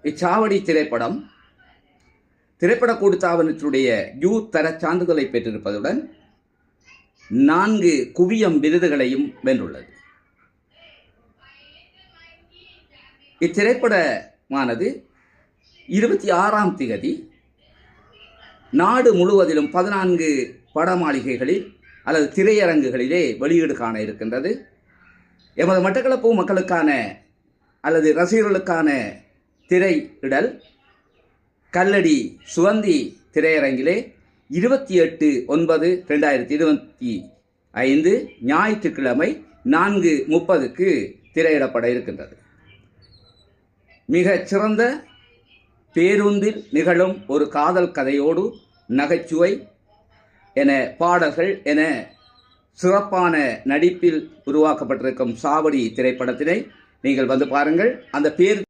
இச்சாவடி திரைப்படம் திரைப்பட கூட்டுத்தாபனத்தினுடைய யூ தர சான்றிதழை பெற்றிருப்பதுடன் 4 குவியம் விருதுகளையும் வென்றுள்ளது. இத்திரைப்படமானது 26ஆம் திகதி நாடு முழுவதிலும் 14 படமாளிகைகளில் அல்லது திரையரங்குகளிலே வெளியீடு காண இருக்கின்றது. எமது மட்டக்களப்பு மக்களுக்கான அல்லது ரசிகர்களுக்கான திரையிடல் கல்லடி சுவந்தி திரையரங்கிலே 28/9/2025 ஞாயிற்றுக்கிழமை 4:30க்கு திரையிடப்பட இருக்கின்றது. மிகச் சிறந்த பேருந்தில் நிகழும் ஒரு காதல் கதையோடு நகைச்சுவை என பாடல்கள் என சிறப்பான நடிப்பில் உருவாக்கப்பட்டிருக்கும் சாவடி திரைப்படத்தினை நீங்கள் வந்து பாருங்கள். அந்த